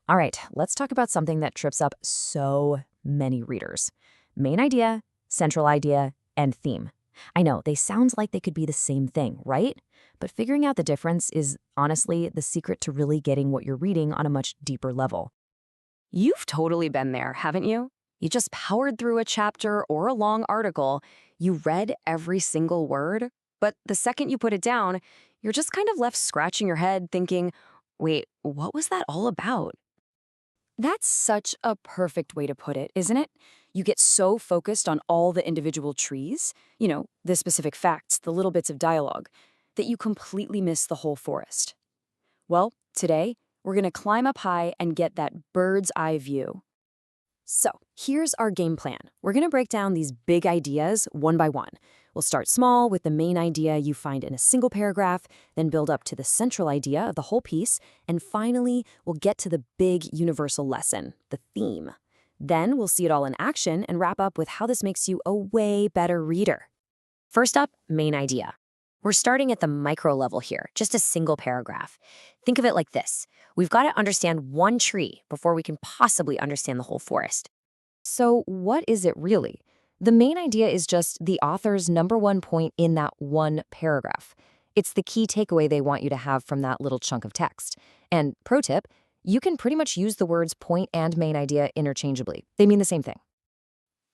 All right, let's talk about something that trips up so many readers. Main idea, central idea, and theme. I know, they sound like they could be the same thing, right? But figuring out the difference is honestly the secret to really getting what you're reading on a much deeper level. You've totally been there, haven't you? You just powered through a chapter or a long article, you read every single word, but the second you put it down, you're just kind of left scratching your head thinking, wait, what was that all about? That's such a perfect way to put it, isn't it? You get so focused on all the individual trees, the specific facts, the little bits of dialogue, that you completely miss the whole forest. Well, today, we're going to climb up high and get that bird's eye view. So, here's our game plan. We're going to break down these big ideas one by one. We'll start small with the main idea you find in a single paragraph, then build up to the central idea of the whole piece, and finally, we'll get to the big universal lesson, the theme. Then we'll see it all in action and wrap up with how this makes you a way better reader. First up, main idea. We're starting at the micro level here, just a single paragraph. Think of it like this. We've got to understand one tree before we can possibly understand the whole forest. So what is it really? The main idea is just the author's number one point in that one paragraph. It's the key takeaway they want you to have from that little chunk of text. And pro tip, you can pretty much use the words point and main idea interchangeably. They mean the same thing.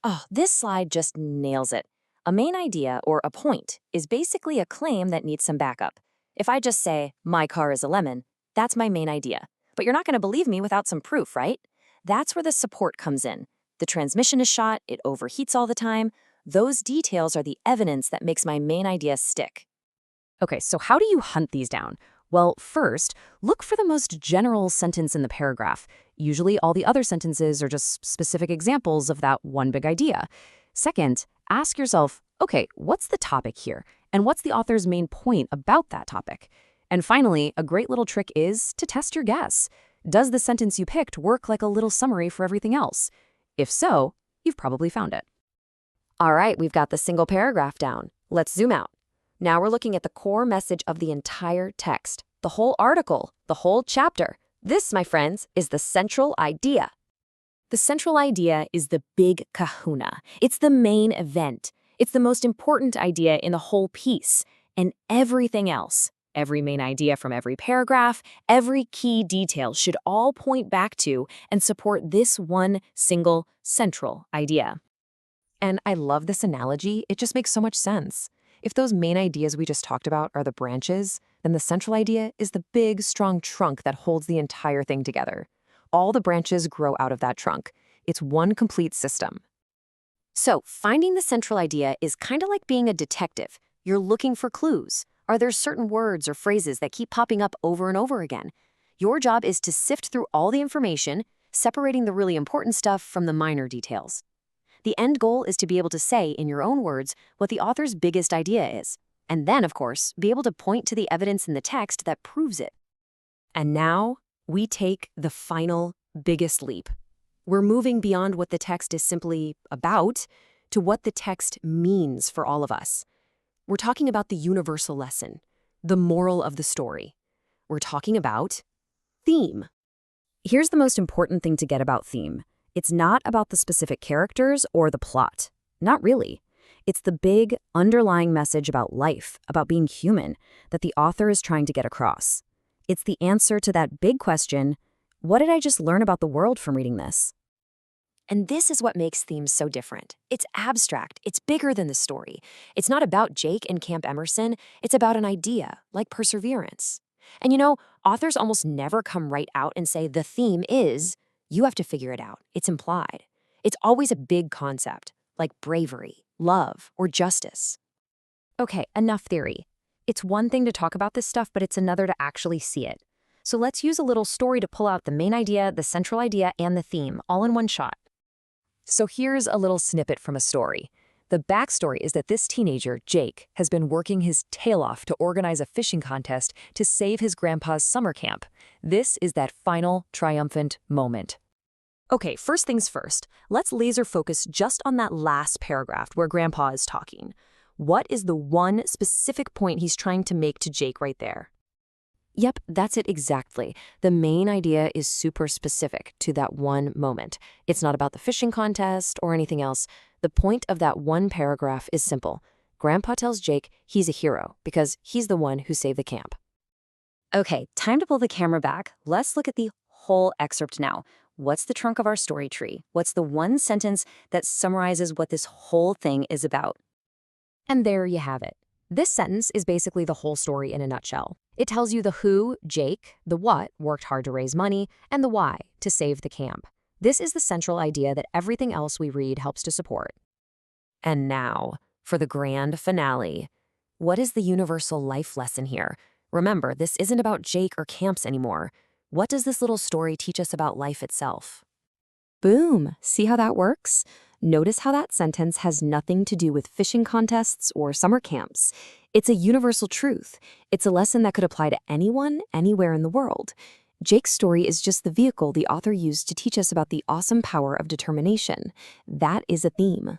Oh, this slide just nails it. A main idea, or a point, is basically a claim that needs some backup. If I just say, my car is a lemon, that's my main idea. But you're not going to believe me without some proof, right? That's where the support comes in. The transmission is shot, it overheats all the time. Those details are the evidence that makes my main idea stick. Okay, so how do you hunt these down? Well, first, look for the most general sentence in the paragraph. Usually all the other sentences are just specific examples of that one big idea. Second, ask yourself, okay, what's the topic here? And what's the author's main point about that topic? And finally, a great little trick is to test your guess. Does the sentence you picked work like a little summary for everything else? If so, you've probably found it. All right, we've got the single paragraph down. Let's zoom out. Now we're looking at the core message of the entire text, the whole article, the whole chapter. This, my friends, is the central idea. The central idea is the big kahuna. It's the main event. It's the most important idea in the whole piece. And everything else, every main idea from every paragraph, every key detail should all point back to and support this one single central idea. And I love this analogy. It just makes so much sense. If those main ideas we just talked about are the branches, then the central idea is the big, strong trunk that holds the entire thing together. All the branches grow out of that trunk. It's one complete system. So, finding the central idea is kind of like being a detective. You're looking for clues. Are there certain words or phrases that keep popping up over and over again? Your job is to sift through all the information, separating the really important stuff from the minor details. The end goal is to be able to say, in your own words, what the author's biggest idea is. And then, of course, be able to point to the evidence in the text that proves it. And now, we take the final, biggest leap. We're moving beyond what the text is simply about to what the text means for all of us. We're talking about the universal lesson, the moral of the story. We're talking about theme. Here's the most important thing to get about theme. It's not about the specific characters or the plot. Not really. It's the big, underlying message about life, about being human, that the author is trying to get across. It's the answer to that big question, what did I just learn about the world from reading this? And this is what makes themes so different. It's abstract. It's bigger than the story. It's not about Jake and Camp Emerson. It's about an idea, like perseverance. And authors almost never come right out and say the theme is, you have to figure it out. It's implied. It's always a big concept, like bravery, love, or justice. Okay, enough theory. It's one thing to talk about this stuff, but it's another to actually see it. So let's use a little story to pull out the main idea, the central idea, and the theme, all in one shot. So here's a little snippet from a story. The backstory is that this teenager, Jake, has been working his tail off to organize a fishing contest to save his grandpa's summer camp. This is that final, triumphant moment. Okay, first things first, let's laser focus just on that last paragraph where grandpa is talking. What is the one specific point he's trying to make to Jake right there? Yep, that's it exactly. The main idea is super specific to that one moment. It's not about the fishing contest or anything else. The point of that one paragraph is simple. Grandpa tells Jake he's a hero because he's the one who saved the camp. Okay, time to pull the camera back. Let's look at the whole excerpt now. What's the trunk of our story tree? What's the one sentence that summarizes what this whole thing is about? And there you have it. This sentence is basically the whole story in a nutshell. It tells you the who, Jake, the what, worked hard to raise money, and the why, to save the camp. This is the central idea that everything else we read helps to support. And now, for the grand finale. What is the universal life lesson here? Remember, this isn't about Jake or camps anymore. What does this little story teach us about life itself? Boom! See how that works? Notice how that sentence has nothing to do with fishing contests or summer camps. It's a universal truth. It's a lesson that could apply to anyone, anywhere in the world. Jake's story is just the vehicle the author used to teach us about the awesome power of determination. That is a theme.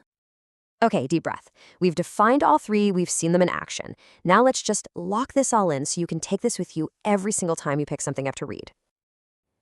Okay, deep breath. We've defined all three, we've seen them in action. Now let's just lock this all in so you can take this with you every single time you pick something up to read.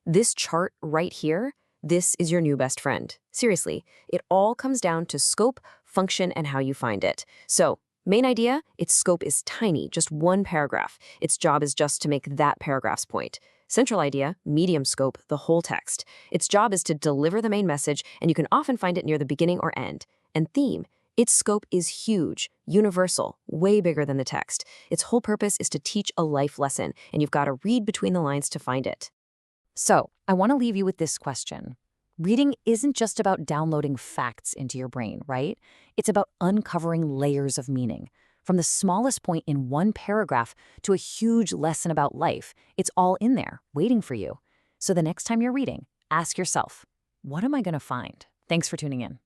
This chart right here, this is your new best friend. Seriously, it all comes down to scope, function, and how you find it. So, main idea, its scope is tiny, just one paragraph. Its job is just to make that paragraph's point. Central idea, medium scope, the whole text. Its job is to deliver the main message, and you can often find it near the beginning or end. And theme, its scope is huge, universal, way bigger than the text. Its whole purpose is to teach a life lesson, and you've got to read between the lines to find it. So, I want to leave you with this question. Reading isn't just about downloading facts into your brain, right? It's about uncovering layers of meaning. From the smallest point in one paragraph to a huge lesson about life, it's all in there, waiting for you. So the next time you're reading, ask yourself, what am I going to find? Thanks for tuning in.